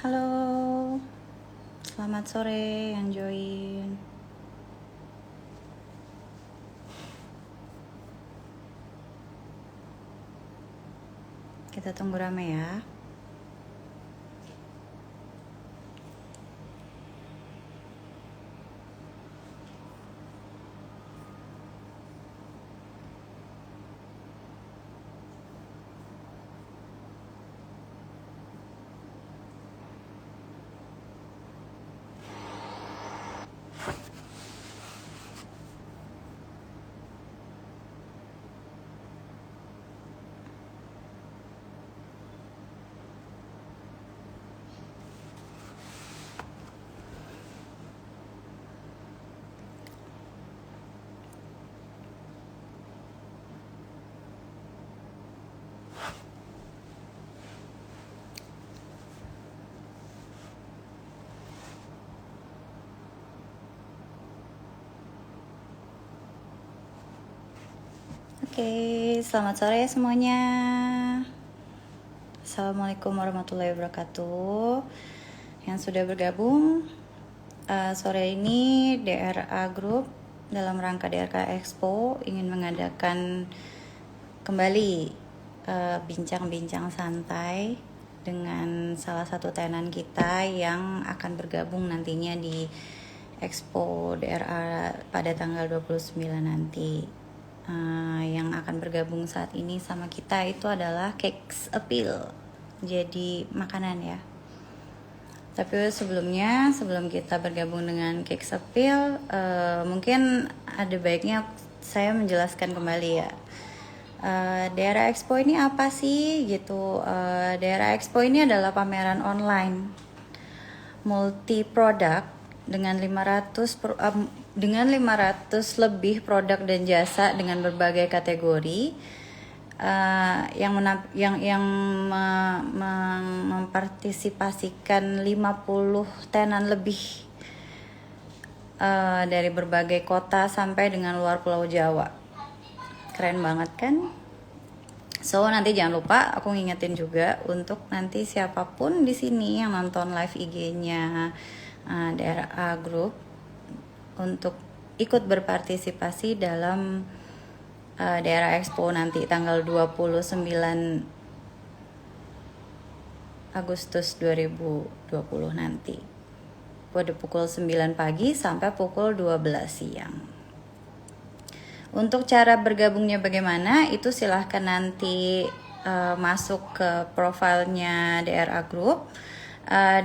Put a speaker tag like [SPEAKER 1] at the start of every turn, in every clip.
[SPEAKER 1] Halo, selamat sore yang join. Kita tunggu rame ya. Oke, selamat sore semuanya. Assalamualaikum warahmatullahi wabarakatuh. Yang sudah bergabung sore ini DRA Group dalam rangka DRK Expo ingin mengadakan kembali bincang-bincang santai dengan salah satu tenan kita yang akan bergabung nantinya di Expo DRA pada tanggal 29 nanti. Yang akan bergabung saat ini sama kita itu adalah Cakes Appeal, jadi makanan ya. Tapi sebelum kita bergabung dengan Cakes Appeal, mungkin ada baiknya saya menjelaskan kembali ya. Daerah Expo ini apa sih gitu? Daerah Expo ini adalah pameran online multi produk dengan 500 lebih produk dan jasa dengan berbagai kategori yang mempartisipasikan 50 tenan lebih dari berbagai kota sampai dengan luar Pulau Jawa. Keren banget kan? So nanti jangan lupa aku ngingetin juga untuk nanti siapapun di sini yang nonton live IG-nya DRA Group untuk ikut berpartisipasi dalam DRA Expo nanti tanggal 29 Agustus 2020 nanti pada pukul 9 pagi sampai pukul 12 siang. Untuk cara bergabungnya bagaimana itu silahkan nanti masuk ke profilnya DRA Group.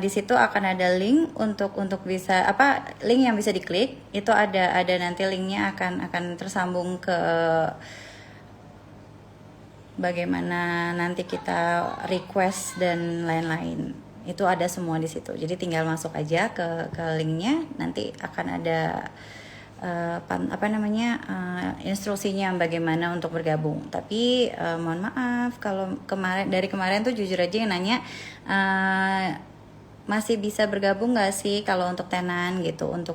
[SPEAKER 1] Di situ akan ada link untuk bisa link yang bisa diklik. Itu ada nanti linknya akan tersambung ke bagaimana nanti kita request dan lain-lain. Itu ada semua di situ. Jadi tinggal masuk aja ke linknya. Nanti akan ada instruksinya bagaimana untuk bergabung. Tapi mohon maaf kalau kemarin tuh jujur aja yang nanya masih bisa bergabung nggak sih kalau untuk tenan gitu, untuk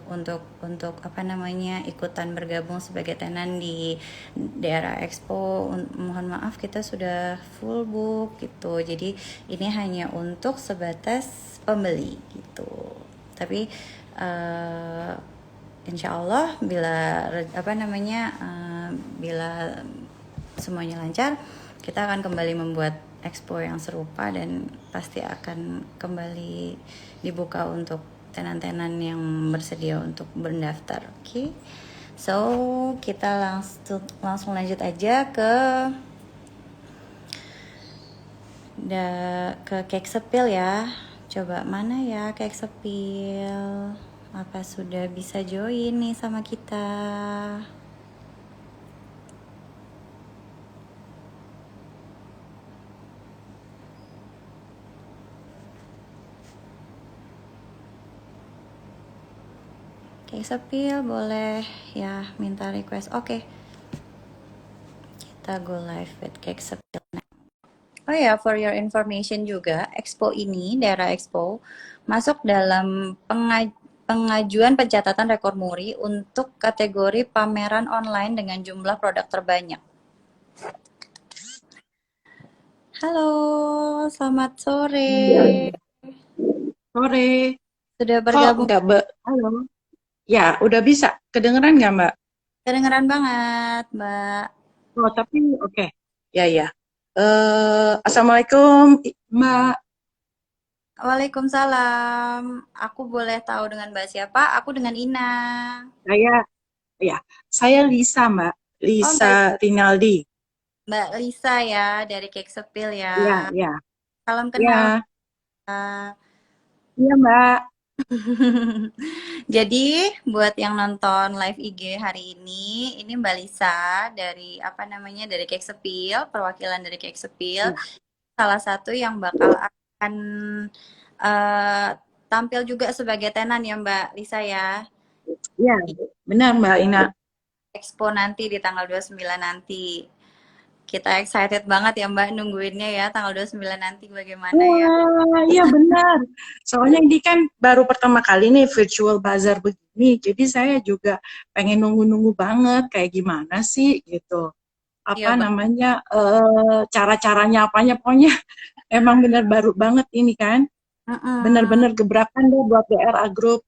[SPEAKER 1] ikutan bergabung sebagai tenan di daerah Expo. Mohon maaf kita sudah full book gitu, jadi ini hanya untuk sebatas pembeli gitu. Tapi insya Allah bila bila semuanya lancar, kita akan kembali membuat expo yang serupa dan pasti akan kembali dibuka untuk tenan-tenan yang bersedia untuk mendaftar. Oke. So kita langsung lanjut aja ke Cakes Appeal ya. Coba mana ya Cakes Appeal? Apa sudah bisa join nih sama kita? Cakes Appeal boleh ya minta request. Oke. Kita go live with Cakes Appeal now. Oh ya, for your information juga, Expo ini, daerah Expo, masuk dalam pengajuan pencatatan rekor muri untuk kategori pameran online dengan jumlah produk terbanyak. Halo, selamat sore.
[SPEAKER 2] Sore.
[SPEAKER 1] Sudah
[SPEAKER 2] Kok
[SPEAKER 1] bergabung.
[SPEAKER 2] nggak Halo. Ya, udah bisa. Kedengeran nggak, Mbak?
[SPEAKER 1] Kedengeran banget, Mbak.
[SPEAKER 2] Oh, tapi oke. Ya, ya. Assalamualaikum, Mbak.
[SPEAKER 1] Waalaikumsalam. Aku boleh tahu dengan Mbak siapa? Aku dengan Ina.
[SPEAKER 2] Saya, ya, saya Lisa, Mbak.
[SPEAKER 1] Oh,
[SPEAKER 2] Lisa Rinaldi.
[SPEAKER 1] Mbak Lisa ya, dari Cake Sepil ya.
[SPEAKER 2] Ya, ya,
[SPEAKER 1] Salam kenal,
[SPEAKER 2] ya,
[SPEAKER 1] Mbak.
[SPEAKER 2] iya, Mbak.
[SPEAKER 1] Jadi, buat yang nonton live IG hari ini Mbak Lisa dari apa namanya dari Cake Sepil, perwakilan dari Cake Sepil,
[SPEAKER 2] Ya,
[SPEAKER 1] salah satu yang bakal akan eh, tampil juga sebagai tenan ya Mbak Lisa ya.
[SPEAKER 2] ya, benar, Mbak Ina.
[SPEAKER 1] Expo nanti di tanggal 29 nanti. Kita excited banget ya Mbak nungguinnya ya tanggal 29 nanti bagaimana ya.
[SPEAKER 2] Wah, iya benar. Soalnya ini kan baru pertama kali nih virtual bazar begini, jadi saya juga pengen nunggu-nunggu banget kayak gimana sih gitu. Apa
[SPEAKER 1] Iya Mbak.
[SPEAKER 2] namanya, cara-caranya apanya, pokoknya emang benar baru banget ini kan.
[SPEAKER 1] Mm-mm.
[SPEAKER 2] Benar-benar gebrakan deh buat DRA Group.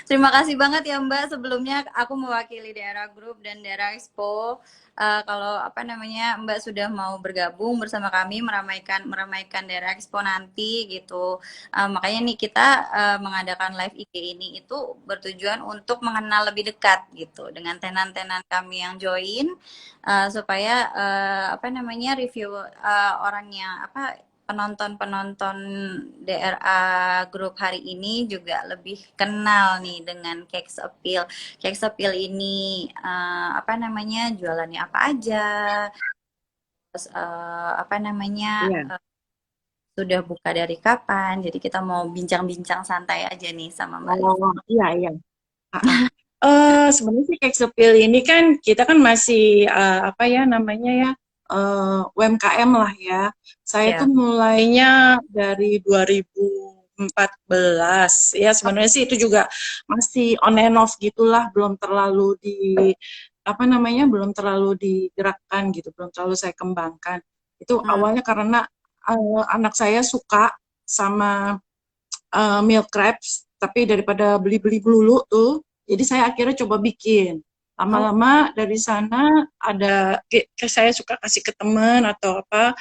[SPEAKER 1] Terima kasih banget ya Mbak. Sebelumnya aku mewakili daerah grup dan daerah Expo. Kalau apa namanya Mbak sudah mau bergabung bersama kami meramaikan daerah Expo nanti gitu. Makanya nih kita mengadakan live IG ini itu bertujuan untuk mengenal lebih dekat gitu dengan tenan-tenan kami yang join supaya apa namanya review orang yang apa penonton-penonton DRA grup hari ini juga lebih kenal nih dengan Cakes Appeal. Cakes Appeal ini apa namanya jualannya apa aja, terus apa namanya
[SPEAKER 2] Iya.
[SPEAKER 1] sudah buka dari kapan. Jadi kita mau bincang-bincang santai aja nih sama Mbak Lisa.
[SPEAKER 2] Oh, iya, iya. Ah, ah. Sebenarnya sih kayak sepil ini kan kita kan masih apa ya namanya ya, UMKM lah ya. Saya tuh
[SPEAKER 1] Ya.
[SPEAKER 2] mulainya dari 2014 ya. Sebenarnya sih itu juga masih on and off gitulah, belum terlalu di apa namanya, belum terlalu digerakkan gitu, belum terlalu saya kembangkan. Itu
[SPEAKER 1] Hmm.
[SPEAKER 2] awalnya karena anak saya suka sama meal crabs, tapi daripada beli-beli melulu tuh, jadi saya akhirnya coba bikin.
[SPEAKER 1] Oh,
[SPEAKER 2] Lama-lama dari sana ada saya suka kasih ke teman atau apa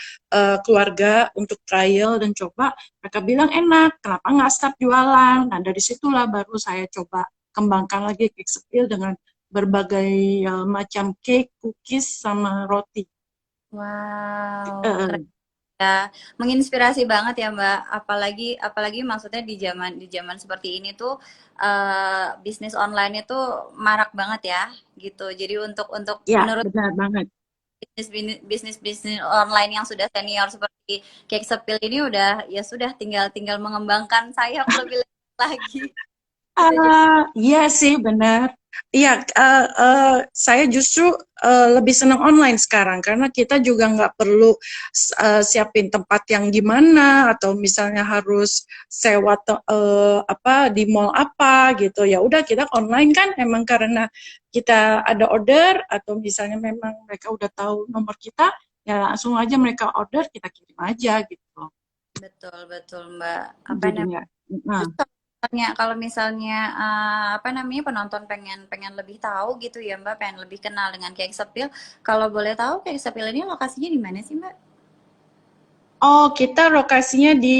[SPEAKER 2] keluarga untuk trial dan coba. Mereka bilang enak, kenapa nggak start jualan? Nah dari situlah baru saya coba kembangkan lagi cake sepil dengan berbagai macam cake, cookies sama roti.
[SPEAKER 1] wow, keren.
[SPEAKER 2] Uh,
[SPEAKER 1] Ya, menginspirasi banget ya Mbak. Apalagi apalagi maksudnya di zaman seperti ini tuh bisnis online itu marak banget ya, gitu. Jadi untuk
[SPEAKER 2] ya
[SPEAKER 1] menurut
[SPEAKER 2] benar banget.
[SPEAKER 1] bisnis online yang sudah senior seperti Cake Sepil ini udah ya sudah tinggal tinggal mengembangkan sayap lebih lagi gitu. Jadi
[SPEAKER 2] Iya sih benar. Iya, saya justru lebih senang online sekarang karena kita juga nggak perlu siapin tempat yang gimana atau misalnya harus sewa apa di mall apa gitu. Ya udah kita online kan emang karena kita ada order atau misalnya memang mereka udah tahu nomor kita, ya langsung aja mereka order kita kirim aja gitu.
[SPEAKER 1] betul betul Mbak. Apa namanya?
[SPEAKER 2] Jadinya. Nah,
[SPEAKER 1] Terus kalau misalnya apa namanya penonton pengen pengen lebih tahu gitu ya Mbak, pengen lebih kenal dengan Cake Sepil. Kalau boleh tahu Cake Sepil ini lokasinya di mana sih Mbak?
[SPEAKER 2] oh, kita lokasinya di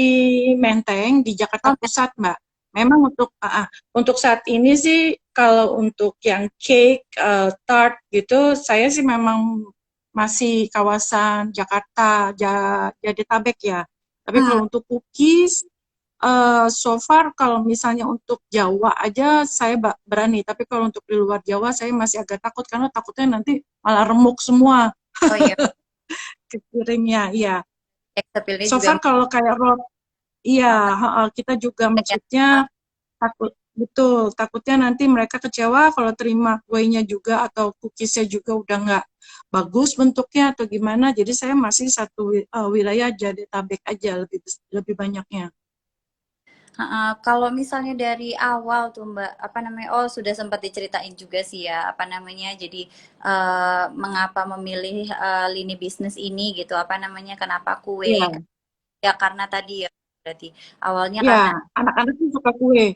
[SPEAKER 2] Menteng, di Jakarta
[SPEAKER 1] Oh,
[SPEAKER 2] Pusat, Mbak. Memang untuk saat ini sih, kalau untuk yang cake, tart gitu, saya sih memang masih kawasan Jakarta, Jadetabek ya. Tapi
[SPEAKER 1] hmm,
[SPEAKER 2] kalau untuk cookies, so far kalau misalnya untuk Jawa aja saya berani. Tapi kalau untuk di luar Jawa saya masih agak takut karena takutnya nanti malah remuk semua
[SPEAKER 1] oh iya,
[SPEAKER 2] kekirimnya. Iya.
[SPEAKER 1] Cake Sepil ini
[SPEAKER 2] So
[SPEAKER 1] juga
[SPEAKER 2] far kalau kayak iya,
[SPEAKER 1] banget
[SPEAKER 2] kita juga
[SPEAKER 1] ya.
[SPEAKER 2] maksudnya takut betul, takutnya nanti mereka kecewa kalau terima kuenya juga atau cookiesnya juga udah nggak bagus bentuknya atau gimana. Jadi saya masih satu wilayah Jadetabek aja lebih banyaknya.
[SPEAKER 1] Heeh, kalau misalnya dari awal tuh Mbak, apa namanya? Oh, sudah sempat diceritain juga sih ya, apa namanya? Jadi mengapa memilih lini bisnis ini gitu, apa namanya? Kenapa kue?
[SPEAKER 2] Iya,
[SPEAKER 1] Ya karena tadi ya berarti awalnya karena
[SPEAKER 2] Ya, anak-anak tuh suka kue.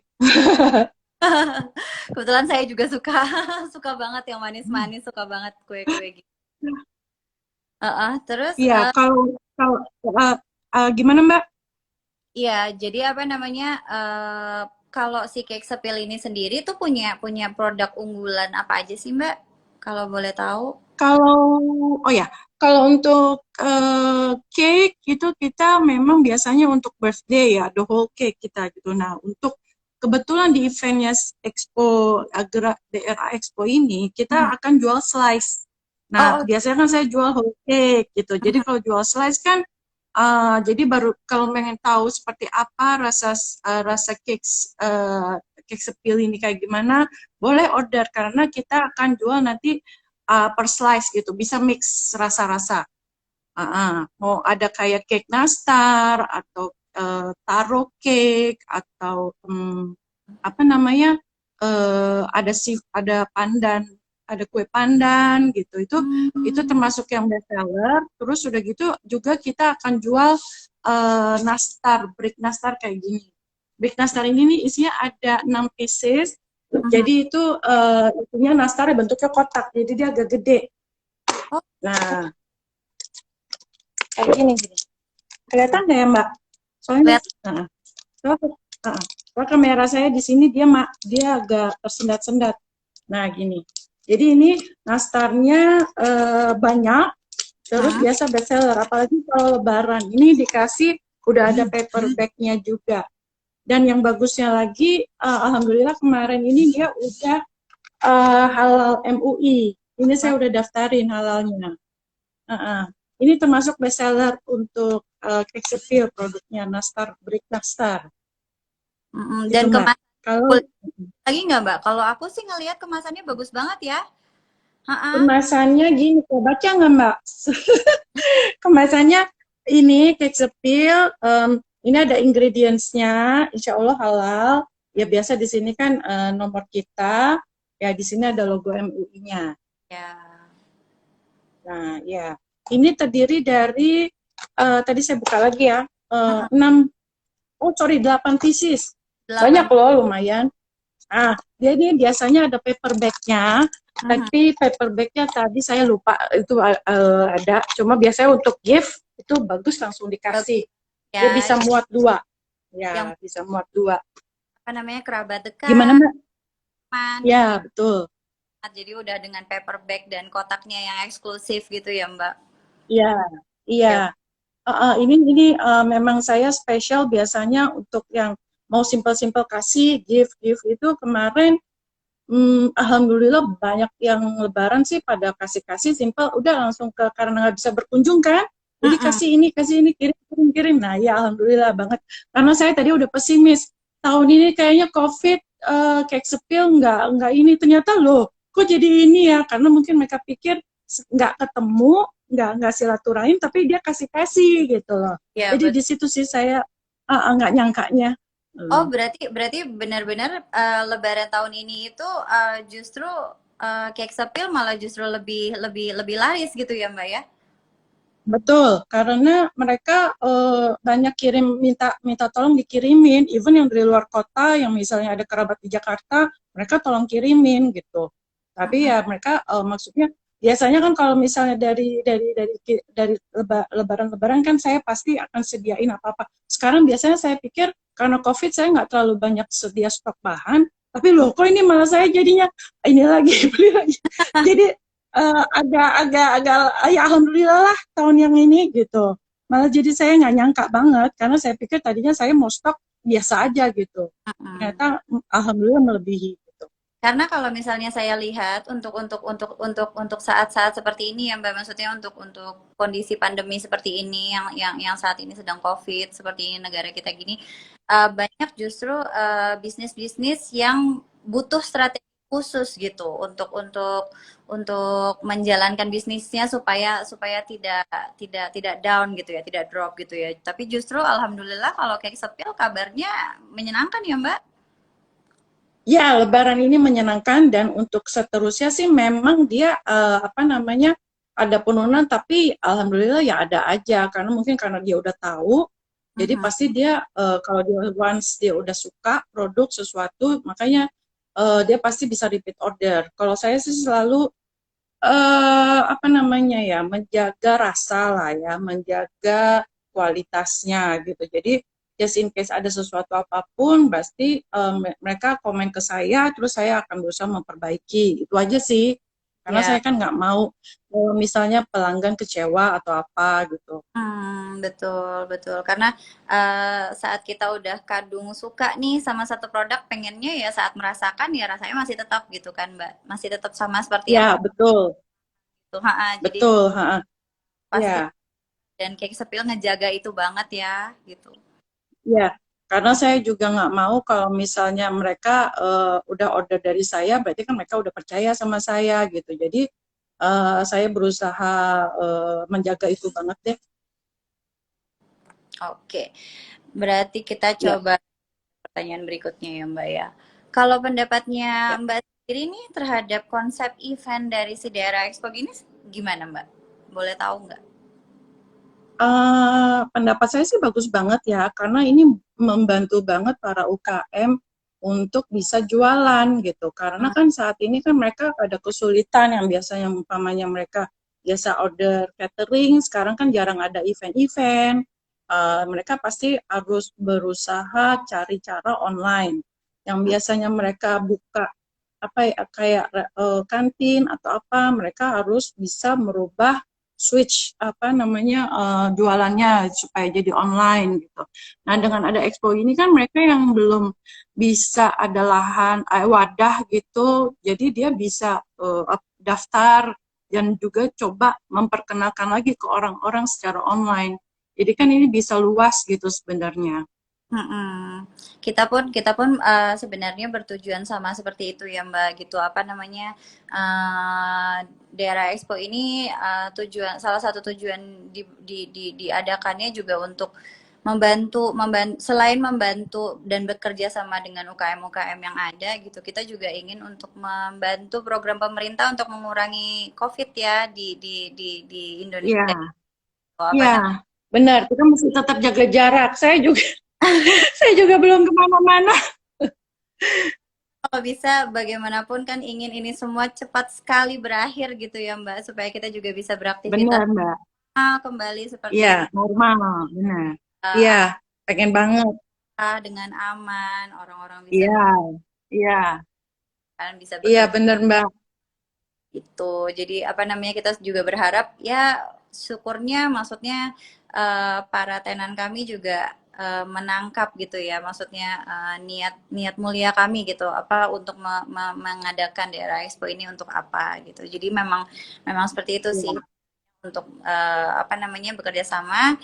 [SPEAKER 1] kebetulan saya juga suka suka banget yang manis-manis, suka banget kue-kue gitu. Terus
[SPEAKER 2] Iya, kalau uh, gimana Mbak?
[SPEAKER 1] iya, jadi apa namanya? Kalau si cake sepil ini sendiri tuh punya punya produk unggulan apa aja sih, Mbak? Kalau boleh tahu?
[SPEAKER 2] Kalau oh ya, kalau untuk cake itu kita memang biasanya untuk birthday ya, the whole cake kita gitu. Nah, untuk kebetulan di eventnya Expo Agra daerah Expo ini kita
[SPEAKER 1] Mhm.
[SPEAKER 2] akan jual slice. Nah,
[SPEAKER 1] Oh, oh.
[SPEAKER 2] biasanya kan saya jual whole cake gitu. Jadi
[SPEAKER 1] Mhm.
[SPEAKER 2] kalau jual slice kan jadi baru kalau pengen tahu seperti apa rasa cake sepil ini kayak gimana, boleh order karena kita akan jual nanti per slice gitu, bisa mix rasa-rasa. Mau ada kayak cake nastar atau taro cake atau apa namanya ada pandan, ada kue pandan gitu. Itu
[SPEAKER 1] Hmm.
[SPEAKER 2] termasuk yang best seller. Terus udah gitu juga kita akan jual nastar, brick nastar kayak gini. Brick nastar ini nih isinya ada 6 pieces.
[SPEAKER 1] Mhm.
[SPEAKER 2] Jadi itu itunya nastar bentuknya kotak, jadi dia agak gede.
[SPEAKER 1] Oh,
[SPEAKER 2] Nah, kayak gini. Kelihatan nggak ya Mbak? Soalnya,
[SPEAKER 1] lihat.
[SPEAKER 2] nah, soalnya kamera saya di sini dia agak tersendat-sendat. Nah, gini. Jadi ini nastarnya banyak, terus
[SPEAKER 1] Mhm.
[SPEAKER 2] biasa bestseller. Apalagi kalau Lebaran. Ini dikasih udah ada paper bag-nya juga. Dan yang bagusnya lagi, alhamdulillah kemarin ini dia udah halal MUI. Ini
[SPEAKER 1] Wah.
[SPEAKER 2] saya udah daftarin halalnya. Ini termasuk bestseller untuk cake sepil produknya Nastar, Brick Nastar.
[SPEAKER 1] Mhm.
[SPEAKER 2] Itu
[SPEAKER 1] Dan
[SPEAKER 2] Mbak.
[SPEAKER 1] kemasan
[SPEAKER 2] Kalau
[SPEAKER 1] boleh lagi nggak, Mbak? Kalau aku sih ngelihat kemasannya bagus banget ya. Heeh.
[SPEAKER 2] kemasannya gini, kok baca nggak Mbak? Kemasannya ini cake sepil, ini ada ingredientsnya, insya Allah halal. Ya biasa di sini kan nomor kita, ya di sini ada logo MUI-nya.
[SPEAKER 1] Ya.
[SPEAKER 2] Nah, ya. Ini terdiri dari tadi saya buka lagi ya,
[SPEAKER 1] Heeh.
[SPEAKER 2] 6 oh sorry 8 pieces. Banyak
[SPEAKER 1] 8.
[SPEAKER 2] loh, lumayan. Dia ini biasanya ada paper bag-nya,
[SPEAKER 1] Mhm.
[SPEAKER 2] tapi paper bag-nya tadi saya lupa itu ada. Cuma biasanya untuk gift itu bagus langsung
[SPEAKER 1] Bagus
[SPEAKER 2] dikasih. Dia
[SPEAKER 1] ya,
[SPEAKER 2] bisa muat dua.
[SPEAKER 1] yang
[SPEAKER 2] Ya, bisa muat dua.
[SPEAKER 1] apa namanya, kerabat
[SPEAKER 2] Gimana
[SPEAKER 1] dekat,
[SPEAKER 2] Mbak?
[SPEAKER 1] teman gitu ya.
[SPEAKER 2] Ya, betul.
[SPEAKER 1] Jadi udah dengan paper bag dan kotaknya yang eksklusif gitu ya, Mbak.
[SPEAKER 2] Iya, iya.
[SPEAKER 1] Ya.
[SPEAKER 2] Ini memang saya spesial biasanya untuk yang mau simpel-simpel kasih gift-gift itu kemarin alhamdulillah banyak yang lebaran sih pada kasih-kasih simpel, udah langsung karena nggak bisa berkunjung kan, jadi
[SPEAKER 1] Mhm.
[SPEAKER 2] kasih ini, kirim, kirim, kirim. Nah ya alhamdulillah banget, karena saya tadi udah pesimis, tahun ini kayaknya COVID kayak sepil nggak ini, ternyata loh, kok jadi ini ya, karena mungkin mereka pikir nggak ketemu, nggak silaturahim, tapi dia kasih-kasih gitu loh.
[SPEAKER 1] Ya,
[SPEAKER 2] Jadi di
[SPEAKER 1] betul.
[SPEAKER 2] situ sih saya nggak nyangkanya.
[SPEAKER 1] Oh,
[SPEAKER 2] Loh.
[SPEAKER 1] berarti berarti benar-benar Lebaran tahun ini itu justru cake sepil malah justru lebih lebih lebih laris gitu ya, Mbak ya?
[SPEAKER 2] Betul, karena mereka banyak minta minta tolong dikirimin, even yang dari luar kota, yang misalnya ada kerabat di Jakarta, mereka tolong kirimin gitu. Tapi
[SPEAKER 1] Mhm.
[SPEAKER 2] ya mereka maksudnya biasanya kan kalau misalnya dari lebaran-lebaran kan saya pasti akan sediain apa-apa. Sekarang biasanya saya pikir karena COVID saya nggak terlalu banyak sedia stok bahan, tapi loh kok ini malah saya jadinya ini lagi beli lagi. Jadi agak ya alhamdulillah lah tahun yang ini gitu. Malah jadi saya nggak nyangka banget karena saya pikir tadinya saya mau stok biasa aja gitu.
[SPEAKER 1] Mhm.
[SPEAKER 2] Ternyata alhamdulillah melebihi gitu.
[SPEAKER 1] Karena kalau misalnya saya lihat untuk saat-saat seperti ini ya Mbak, maksudnya untuk kondisi pandemi seperti ini yang saat ini sedang COVID seperti ini negara kita gini, banyak justru bisnis-bisnis yang butuh strategi khusus gitu untuk menjalankan bisnisnya supaya supaya tidak down gitu ya, tidak drop gitu ya. Tapi justru alhamdulillah kalau kayak sepil kabarnya menyenangkan ya Mbak.
[SPEAKER 2] Ya, Lebaran ini menyenangkan dan untuk seterusnya sih memang dia apa namanya ada penurunan tapi alhamdulillah ya ada aja karena mungkin karena dia udah tahu Jadi
[SPEAKER 1] Mhm.
[SPEAKER 2] pasti dia kalau dia once dia udah suka produk sesuatu, makanya dia pasti bisa repeat order. Kalau saya sih selalu apa namanya ya, menjaga rasa lah ya, menjaga kualitasnya gitu. Jadi just in case ada sesuatu apapun, pasti mereka komen ke saya, terus saya akan berusaha memperbaiki. Itu aja sih. Karena saya
[SPEAKER 1] Ya.
[SPEAKER 2] kan nggak mau misalnya pelanggan kecewa atau apa gitu.
[SPEAKER 1] Betul, betul. Karena saat kita udah kadung suka nih sama satu produk, pengennya ya saat merasakan ya rasanya masih tetap gitu kan, Mbak. Masih tetap sama seperti yang
[SPEAKER 2] Ya, betul.
[SPEAKER 1] itu. Ha, jadi
[SPEAKER 2] Betul, heeh.
[SPEAKER 1] pasti
[SPEAKER 2] Ya.
[SPEAKER 1] dan Cake Sepil ngejaga itu banget ya, gitu.
[SPEAKER 2] Iya, karena saya juga nggak mau kalau misalnya mereka udah order dari saya, berarti kan mereka udah percaya sama saya gitu. Jadi saya berusaha menjaga itu banget deh.
[SPEAKER 1] Oke. Berarti kita
[SPEAKER 2] Ya,
[SPEAKER 1] coba pertanyaan berikutnya ya, Mbak ya. Kalau pendapatnya
[SPEAKER 2] ya.
[SPEAKER 1] Mbak sendiri nih terhadap konsep event dari si daerah Expo ini gimana, Mbak? Boleh tahu nggak?
[SPEAKER 2] Pendapat saya sih bagus banget ya, karena ini membantu banget para UKM untuk bisa jualan gitu. Karena
[SPEAKER 1] Hmm,
[SPEAKER 2] kan saat ini kan mereka ada kesulitan yang biasanya umpamanya mereka biasa order catering, sekarang kan jarang ada event-event. Mereka pasti harus berusaha cari cara online. Yang biasanya mereka buka apa ya kayak kantin atau apa, mereka harus bisa merubah switch apa namanya jualannya supaya jadi online gitu. Nah dengan ada expo ini kan mereka yang belum bisa ada lahan wadah gitu, jadi dia bisa daftar dan juga coba memperkenalkan lagi ke orang-orang secara online. Jadi kan ini bisa luas gitu sebenarnya.
[SPEAKER 1] mm-mm. Kita pun sebenarnya bertujuan sama seperti itu ya Mbak gitu apa namanya daerah Expo ini tujuan salah satu tujuan diadakannya juga untuk membantu selain membantu dan bekerja sama dengan UKM-UKM yang ada gitu kita juga ingin untuk membantu program pemerintah untuk mengurangi COVID ya di
[SPEAKER 2] Iya,
[SPEAKER 1] Indonesia. Apa
[SPEAKER 2] iya,
[SPEAKER 1] namanya
[SPEAKER 2] benar. Kita mesti tetap jaga jarak. Saya juga, saya juga belum kemana-mana.
[SPEAKER 1] kalau bisa bagaimanapun kan ingin ini semua cepat sekali berakhir gitu ya Mbak, supaya kita juga bisa beraktivitas
[SPEAKER 2] Benar, Mbak.
[SPEAKER 1] kembali seperti
[SPEAKER 2] Iya, normal, benar. Iya,
[SPEAKER 1] uh,
[SPEAKER 2] pengen banget.
[SPEAKER 1] dengan aman, orang-orang bisa
[SPEAKER 2] Iya, iya,
[SPEAKER 1] kan bisa
[SPEAKER 2] iya,
[SPEAKER 1] bekerja
[SPEAKER 2] benar, Mbak.
[SPEAKER 1] itu. Jadi apa namanya kita juga berharap ya syukurnya maksudnya para tenan kami juga menangkap gitu ya maksudnya niat niat mulia kami gitu apa untuk mengadakan daerah expo ini untuk apa gitu jadi memang memang seperti itu sih
[SPEAKER 2] Iya,
[SPEAKER 1] untuk apa namanya bekerja sama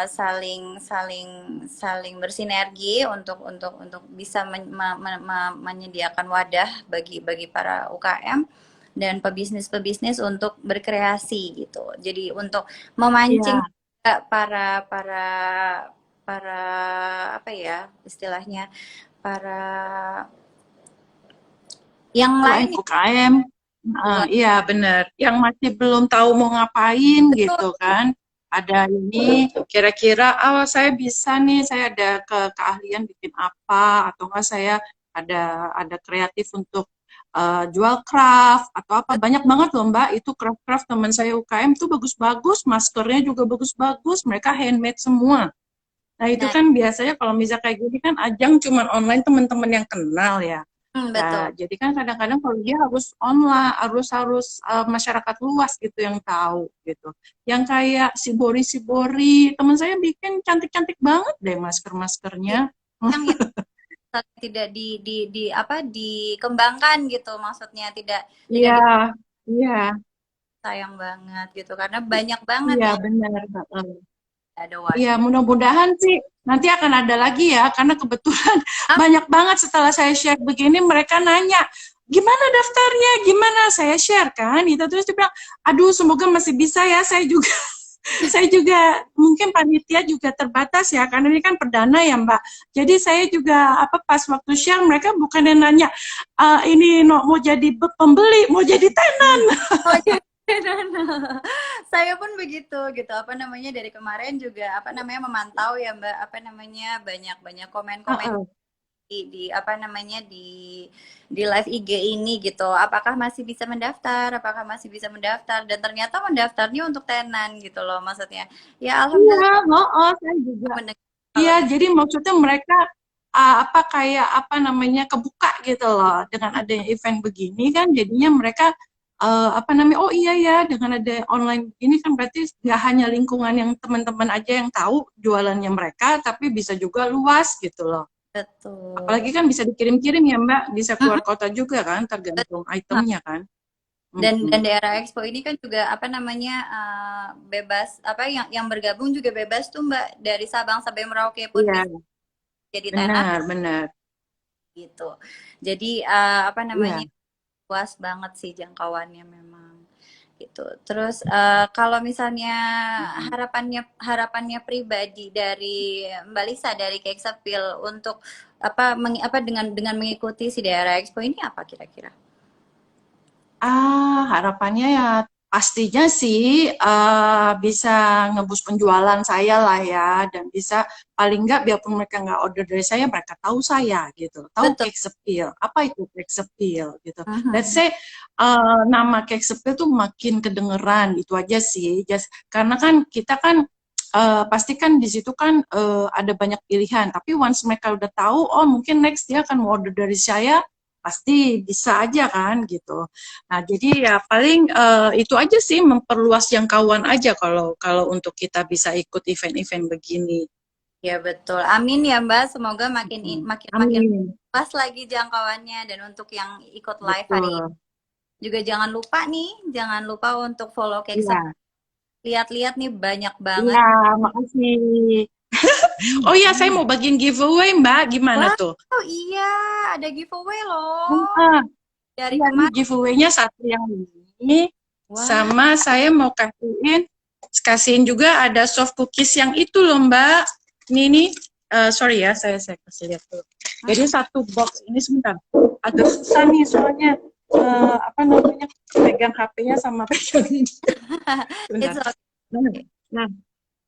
[SPEAKER 1] saling saling saling bersinergi untuk bisa menyediakan wadah bagi para UKM dan pebisnis-pebisnis untuk berkreasi gitu. Jadi untuk memancing
[SPEAKER 2] iya.
[SPEAKER 1] para para para apa ya istilahnya para yang
[SPEAKER 2] Selain
[SPEAKER 1] lain
[SPEAKER 2] UKM,
[SPEAKER 1] buat
[SPEAKER 2] iya benar. Yang masih belum tahu mau ngapain
[SPEAKER 1] betul
[SPEAKER 2] gitu kan. Ada ini, kira-kira, oh saya bisa nih, saya ada keahlian bikin apa, atau enggak saya ada kreatif untuk jual craft atau apa. Banyak banget loh Mbak, itu craft-craft teman saya UKM tuh bagus-bagus, maskernya juga bagus-bagus, mereka handmade semua. Nah itu
[SPEAKER 1] nah
[SPEAKER 2] kan biasanya kalau misal kayak gini kan ajang cuman online teman-teman yang kenal ya.
[SPEAKER 1] betul.
[SPEAKER 2] Nah, jadi kan kadang-kadang kalau dia harus online, harus harus masyarakat luas gitu yang tahu gitu. Yang kayak Sibori-Sibori, teman saya bikin cantik-cantik banget deh masker-maskernya.
[SPEAKER 1] Yang tidak di apa dikembangkan gitu maksudnya tidak
[SPEAKER 2] Iya,
[SPEAKER 1] di
[SPEAKER 2] iya,
[SPEAKER 1] sayang banget gitu karena banyak banget
[SPEAKER 2] iya
[SPEAKER 1] yang
[SPEAKER 2] benar.
[SPEAKER 1] ada
[SPEAKER 2] Iya,
[SPEAKER 1] wadah.
[SPEAKER 2] mudah-mudahan sih nanti akan ada lagi ya, karena kebetulan banyak banget setelah saya share begini, mereka nanya, gimana daftarnya, gimana saya share kan, itu terus dia bilang, aduh semoga masih bisa ya, saya juga, saya juga mungkin panitia juga terbatas ya, karena ini kan perdana ya Mbak. Jadi saya juga apa pas waktu share mereka bukan yang nanya, ini no, mau jadi pembeli, mau jadi tenan.
[SPEAKER 1] Oh, iya. Saya pun begitu gitu, apa namanya, dari kemarin juga apa namanya memantau ya Mbak, apa namanya, banyak-banyak komen-komen
[SPEAKER 2] Heeh.
[SPEAKER 1] di apa namanya di live IG ini gitu. Apakah masih bisa mendaftar? Apakah masih bisa mendaftar? Dan ternyata mendaftarnya untuk tenan gitu loh maksudnya. Ya
[SPEAKER 2] Iya,
[SPEAKER 1] alhamdulillah
[SPEAKER 2] oh, saya juga.
[SPEAKER 1] mendengar
[SPEAKER 2] Iya,
[SPEAKER 1] kalau
[SPEAKER 2] jadi maksudnya mereka apa kayak apa namanya kebuka gitu loh dengan adanya event begini kan jadinya mereka apa namanya oh iya ya dengan ada online ini kan berarti nggak hanya lingkungan yang teman-teman aja yang tahu jualannya mereka tapi bisa juga luas gitu loh.
[SPEAKER 1] betul.
[SPEAKER 2] Apalagi kan bisa dikirim-kirim ya Mbak, bisa keluar
[SPEAKER 1] Mm-mm,
[SPEAKER 2] kota juga kan tergantung
[SPEAKER 1] betul.
[SPEAKER 2] itemnya kan.
[SPEAKER 1] Dan
[SPEAKER 2] Mm-mm.
[SPEAKER 1] daerah Expo ini kan juga apa namanya bebas apa yang bergabung juga bebas tuh Mbak dari Sabang sampai Merauke pun
[SPEAKER 2] Iya,
[SPEAKER 1] bisa jadi tenar
[SPEAKER 2] benar, benar.
[SPEAKER 1] gitu. Jadi apa namanya
[SPEAKER 2] Iya.
[SPEAKER 1] luas banget sih jangkauannya memang gitu. Terus kalau misalnya harapannya harapannya pribadi dari Mbak Lisa dari Cake Sepil untuk apa dengan mengikuti si daerah Expo ini apa kira-kira?
[SPEAKER 2] Harapannya ya pastinya sih bisa ngebus penjualan saya lah ya dan bisa paling nggak biarpun mereka nggak order dari saya mereka tahu saya gitu tahu
[SPEAKER 1] Betul.
[SPEAKER 2] cake sepil apa itu cake sepil gitu let's
[SPEAKER 1] Mhm.
[SPEAKER 2] say nama cake sepil tuh makin kedengeran itu aja sih just karena kan kita kan pasti kan di situ kan ada banyak pilihan tapi once mereka udah tahu oh mungkin next dia akan mau order dari saya pasti bisa aja kan gitu. Nah, jadi ya paling itu aja sih memperluas jangkauan aja kalau kalau untuk kita bisa ikut event-event begini.
[SPEAKER 1] Ya betul. Amin ya Mbak. Semoga
[SPEAKER 2] Hmm.
[SPEAKER 1] makin makin
[SPEAKER 2] Amin.
[SPEAKER 1] pas lagi jangkauannya dan untuk yang ikut live hari ini
[SPEAKER 2] Betul.
[SPEAKER 1] juga jangan lupa nih, jangan lupa untuk follow Cake Sepil.
[SPEAKER 2] Iya.
[SPEAKER 1] Lihat-lihat nih banyak banget.
[SPEAKER 2] Iya, makasih. Oh iya, saya mau bagiin giveaway, Mbak. Gimana
[SPEAKER 1] Wah,
[SPEAKER 2] tuh?
[SPEAKER 1] oh iya, ada giveaway loh
[SPEAKER 2] Ah,
[SPEAKER 1] dari
[SPEAKER 2] iya, ini
[SPEAKER 1] kemarin.
[SPEAKER 2] giveaway-nya satu yang ini
[SPEAKER 1] Wah,
[SPEAKER 2] sama saya mau kasihin juga ada soft cookies yang itu loh, Mbak. Ini sorry ya, saya kasih lihat dulu. Jadi
[SPEAKER 1] mm-mm.
[SPEAKER 2] satu box ini sebentar. Agak susah nih soalnya apa namanya pegang HP-nya sama pegang ini.
[SPEAKER 1] It's
[SPEAKER 2] Sebentar. Nah,
[SPEAKER 1] okay.
[SPEAKER 2] nah,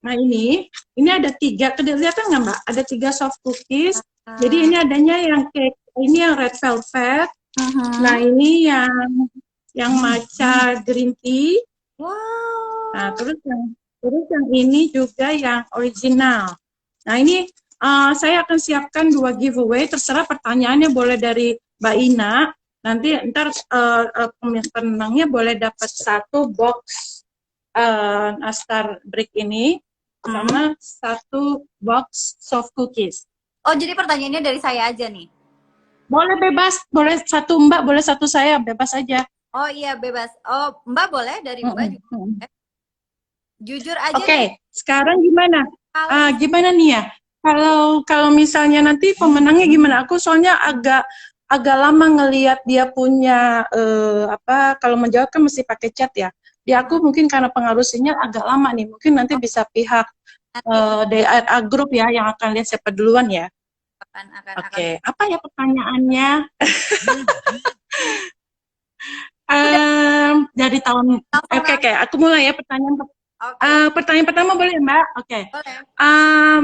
[SPEAKER 2] nah ini ada tiga, kelihatan nggak Mbak? Ada tiga soft cookies. Jadi
[SPEAKER 1] Ah,
[SPEAKER 2] ini adanya yang cake, ini yang red velvet. Nah
[SPEAKER 1] mhm.
[SPEAKER 2] ini yang matcha green tea. Nah
[SPEAKER 1] Wow.
[SPEAKER 2] terus yang ini juga yang original. Nah ini saya akan siapkan dua giveaway. Terserah pertanyaannya boleh dari Mbak Ina. Nanti ntar pemenangnya boleh dapat satu box nastar brick ini
[SPEAKER 1] Hmm.
[SPEAKER 2] sama satu box soft cookies.
[SPEAKER 1] Oh, jadi pertanyaannya dari saya aja nih.
[SPEAKER 2] Boleh bebas, boleh satu Mbak, boleh satu saya, bebas aja.
[SPEAKER 1] Oh iya, bebas. Oh, Mbak boleh dari Mbak juga.
[SPEAKER 2] Mm-mm.
[SPEAKER 1] Jujur aja
[SPEAKER 2] Oke,
[SPEAKER 1] nih,
[SPEAKER 2] sekarang gimana?
[SPEAKER 1] paling
[SPEAKER 2] Gimana nih ya? Kalau kalau misalnya nanti pemenangnya gimana? Aku soalnya agak agak lama ngelihat dia punya apa? Kalau menjawab kan mesti pakai chat ya. Di aku mungkin karena pengaruh sinyal agak lama nih. Mungkin nanti bisa pihak
[SPEAKER 1] nanti
[SPEAKER 2] DRA Group ya yang akan lihat siapa duluan ya.
[SPEAKER 1] akan
[SPEAKER 2] Oke, apa ya pertanyaannya?
[SPEAKER 1] udah
[SPEAKER 2] Dari tahun
[SPEAKER 1] langsung
[SPEAKER 2] oke,
[SPEAKER 1] langsung.
[SPEAKER 2] oke, aku mulai ya pertanyaan
[SPEAKER 1] Oke,
[SPEAKER 2] pertanyaan pertama boleh Mbak? Oke.
[SPEAKER 1] boleh.
[SPEAKER 2] Um,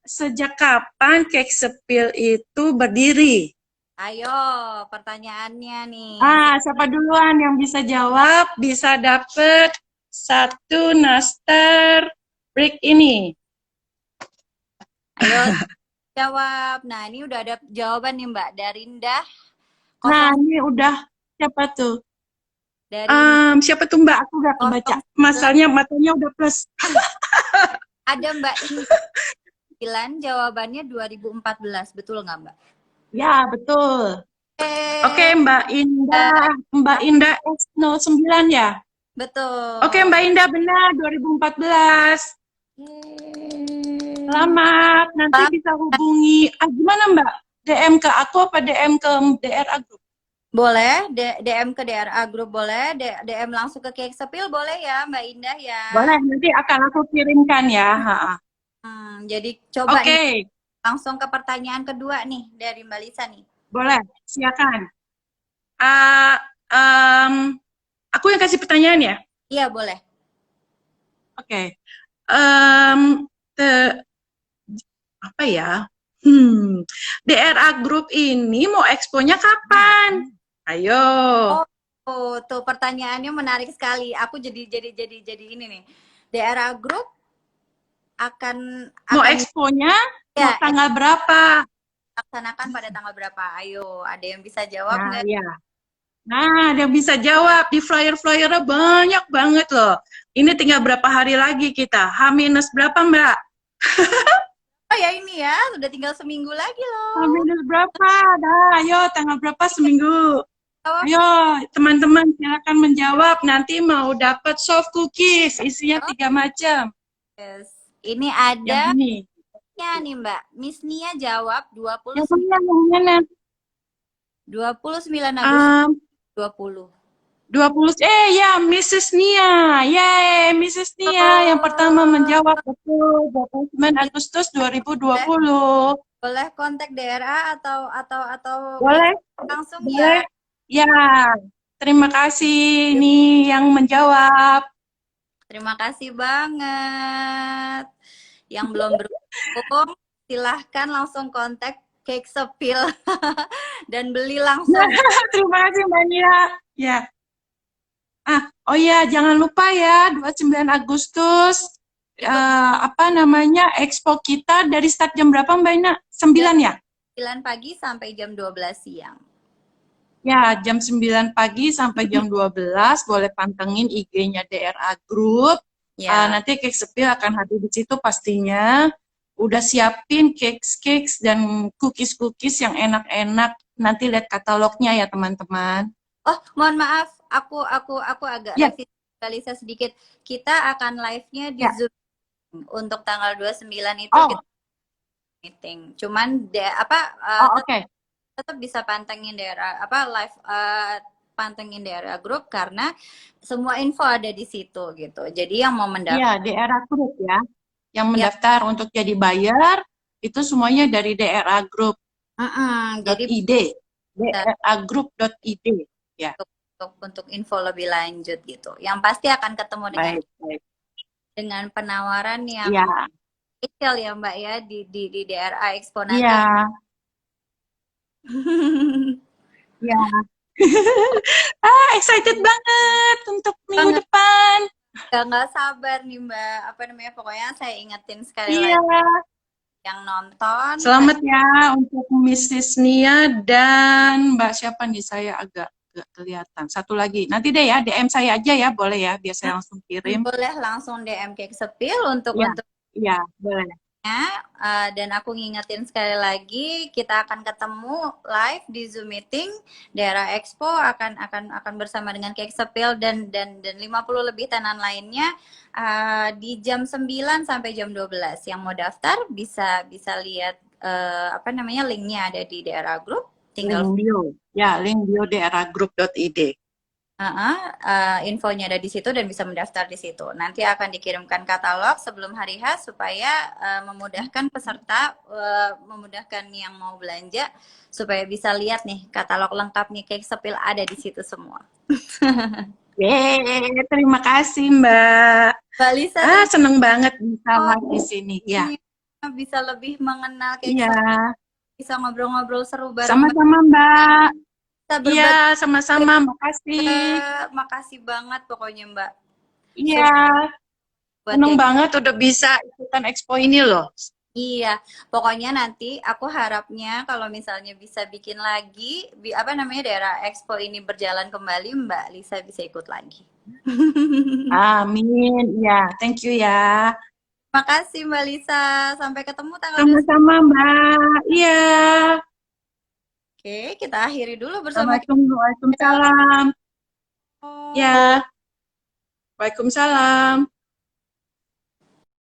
[SPEAKER 2] Sejak kapan Cake Sepil itu berdiri?
[SPEAKER 1] Ayo, pertanyaannya nih.
[SPEAKER 2] Siapa duluan yang bisa jawab bisa dapet satu nastar break ini.
[SPEAKER 1] Ayo jawab. Nah, ini udah ada jawaban nih Mbak. Dari Indah
[SPEAKER 2] Nah,
[SPEAKER 1] kosong
[SPEAKER 2] ini udah siapa tuh?
[SPEAKER 1] dari
[SPEAKER 2] Siapa tuh Mbak? Aku udah kebaca.
[SPEAKER 1] 09.
[SPEAKER 2] Masalahnya matanya udah plus.
[SPEAKER 1] Ada Mbak Indah 9, jawabannya 2014. Betul nggak Mbak?
[SPEAKER 2] Ya, betul. Oke,
[SPEAKER 1] Eh,
[SPEAKER 2] Mbak Indah. Mbak Indah S09 ya? Oke,
[SPEAKER 1] betul.
[SPEAKER 2] Mbak Indah benar 2014.
[SPEAKER 1] Yeay.
[SPEAKER 2] Selamat. Nanti bisa hubungi. Gimana Mbak? DM ke aku apa DM ke DRA Group?
[SPEAKER 1] Boleh, DM ke DRA Group boleh, DM langsung ke Cake Sepil boleh ya Mbak Indah ya.
[SPEAKER 2] Boleh, nanti akan aku kirimkan ya. Ha, ha.
[SPEAKER 1] Jadi coba nih
[SPEAKER 2] Oke,
[SPEAKER 1] langsung ke pertanyaan kedua nih dari Mbak Lisa nih.
[SPEAKER 2] boleh. Silakan. Ah, em, aku yang kasih pertanyaan ya.
[SPEAKER 1] Iya, boleh.
[SPEAKER 2] Oke. Em, te- apa ya? DRA Group ini mau exponya kapan? Ayo.
[SPEAKER 1] Oh, oh, tuh pertanyaannya menarik sekali. Aku jadi ini nih. Daerah grup akan
[SPEAKER 2] Mau
[SPEAKER 1] akan
[SPEAKER 2] exponya mau
[SPEAKER 1] ya
[SPEAKER 2] tanggal berapa?
[SPEAKER 1] laksanakan pada tanggal berapa? Ayo, ada yang bisa jawab
[SPEAKER 2] Nah,
[SPEAKER 1] nggak?
[SPEAKER 2] ya. Nah, dia bisa jawab. Di flyer-flyernya banyak banget loh. Ini tinggal berapa hari lagi kita? H minus berapa, Mbak?
[SPEAKER 1] Oh ya ini ya, sudah tinggal seminggu lagi
[SPEAKER 2] H
[SPEAKER 1] loh.
[SPEAKER 2] minus berapa? Dah, ayo tanggal berapa seminggu?
[SPEAKER 1] Jawab
[SPEAKER 2] Ayo, teman-teman silakan menjawab. Nanti mau dapat soft cookies, isinya
[SPEAKER 1] dong.
[SPEAKER 2] 3 macam.
[SPEAKER 1] Yes. Ini
[SPEAKER 2] Yang
[SPEAKER 1] ada
[SPEAKER 2] ini.
[SPEAKER 1] nya nih Mbak. Miss Nia jawab
[SPEAKER 2] Yang mana? Yang mana?
[SPEAKER 1] 29 Agustus
[SPEAKER 2] Um,
[SPEAKER 1] 20.
[SPEAKER 2] 20, ya, Mrs. Nia. Yeay, Mrs. Nia yang pertama
[SPEAKER 1] Oh,
[SPEAKER 2] menjawab betul. 29
[SPEAKER 1] ini
[SPEAKER 2] Agustus
[SPEAKER 1] boleh
[SPEAKER 2] 2020.
[SPEAKER 1] boleh kontak DRA atau
[SPEAKER 2] Boleh?
[SPEAKER 1] langsung ya.
[SPEAKER 2] Boleh? Ya, terima kasih nih yang menjawab.
[SPEAKER 1] Terima kasih banget. Yang belum beruntung, silahkan langsung kontak Cake Sepil dan beli langsung.
[SPEAKER 2] Terima kasih Mbak Nia. Ya. Oh ya, jangan lupa ya, 29 Agustus,
[SPEAKER 1] Ikut
[SPEAKER 2] apa namanya, expo kita dari start jam berapa Mbak Ina?
[SPEAKER 1] jam
[SPEAKER 2] 9 ya?
[SPEAKER 1] 9 pagi sampai jam 12 siang.
[SPEAKER 2] Ya, jam 9 pagi sampai jam 12, boleh pantengin IG-nya DRA Group.
[SPEAKER 1] Ya,
[SPEAKER 2] Nanti Cake Sepil akan hadir di situ pastinya. Udah siapin cakes-cakes dan cookies-cookies yang enak-enak. Nanti lihat katalognya ya teman-teman.
[SPEAKER 1] oh, mohon maaf, aku agak
[SPEAKER 2] Ya,
[SPEAKER 1] revisi Kalisa sedikit. Kita akan live-nya di
[SPEAKER 2] ya.
[SPEAKER 1] Zoom untuk tanggal 29 itu
[SPEAKER 2] Oh,
[SPEAKER 1] kita meeting. Cuman
[SPEAKER 2] oh oke.
[SPEAKER 1] tetap bisa pantengin daerah live pantengin daerah grup karena semua info ada di situ gitu. Jadi yang mau
[SPEAKER 2] Iya,
[SPEAKER 1] mendaftar
[SPEAKER 2] DRA Group ya. Yang
[SPEAKER 1] ya,
[SPEAKER 2] mendaftar untuk jadi buyer, itu semuanya dari DRA
[SPEAKER 1] jadi
[SPEAKER 2] Group.id. dragroup.id. Ya,
[SPEAKER 1] untuk info lebih lanjut gitu. Yang pasti akan ketemu
[SPEAKER 2] baik, baik.
[SPEAKER 1] dengan penawaran yang
[SPEAKER 2] Iya,
[SPEAKER 1] spesial ya Mbak ya di DRA Expo nanti.
[SPEAKER 2] iya, iya. Excited banget untuk minggu
[SPEAKER 1] Banget,
[SPEAKER 2] depan.
[SPEAKER 1] nggak sabar nih Mbak. Apa namanya? Pokoknya saya ingetin sekali
[SPEAKER 2] Iya.
[SPEAKER 1] lagi yang nonton.
[SPEAKER 2] Selamat ya untuk Mrs. Nia dan Mbak siapa nih, saya agak kelihatan. Satu lagi. Nanti deh ya, DM saya aja ya, boleh ya, biar saya langsung kirim.
[SPEAKER 1] Boleh langsung DM Cake Sepil
[SPEAKER 2] Iya,
[SPEAKER 1] untuk
[SPEAKER 2] iya, boleh.
[SPEAKER 1] dan aku ngingetin sekali lagi kita akan ketemu live di Zoom meeting daerah Expo akan bersama dengan Cake Sepil dan 50 lebih tenan lainnya di jam 9 sampai jam 12. Yang mau daftar bisa lihat apa namanya linknya ada di daerah grup tinggal
[SPEAKER 2] Link bio. Ya, link bio dragroup.id.
[SPEAKER 1] infonya ada di situ dan bisa mendaftar di situ. Nanti akan dikirimkan katalog sebelum hari H supaya memudahkan peserta, memudahkan yang mau belanja supaya bisa lihat nih katalog lengkapnya Cake Sepil ada di situ semua.
[SPEAKER 2] Yeay, terima kasih Mbak.
[SPEAKER 1] Mbak Lisa, terima
[SPEAKER 2] Seneng banget bisa live di
[SPEAKER 1] kasih
[SPEAKER 2] sini. Ya,
[SPEAKER 1] bisa lebih mengenal Cake
[SPEAKER 2] iya.
[SPEAKER 1] Sepil, bisa ngobrol-ngobrol seru bareng Mbak.
[SPEAKER 2] Sama-sama Mbak.
[SPEAKER 1] Kita
[SPEAKER 2] Iya,
[SPEAKER 1] berbagi.
[SPEAKER 2] sama-sama. Makasih.
[SPEAKER 1] Makasih banget pokoknya Mbak.
[SPEAKER 2] Iya,
[SPEAKER 1] Sukses buat
[SPEAKER 2] seneng
[SPEAKER 1] Cake.
[SPEAKER 2] banget udah bisa ikutan expo ini loh.
[SPEAKER 1] Iya, pokoknya nanti aku harapnya kalau misalnya bisa bikin lagi, apa namanya daerah Expo ini berjalan kembali, Mbak Lisa bisa ikut lagi.
[SPEAKER 2] Amin. Ya, thank you ya.
[SPEAKER 1] Makasih Mbak Lisa, sampai ketemu tanggal 20.
[SPEAKER 2] Sama-sama Mbak. Iya.
[SPEAKER 1] Oke, kita akhiri dulu bersama kita.
[SPEAKER 2] Waalaikumsalam. Ya, Waalaikumsalam.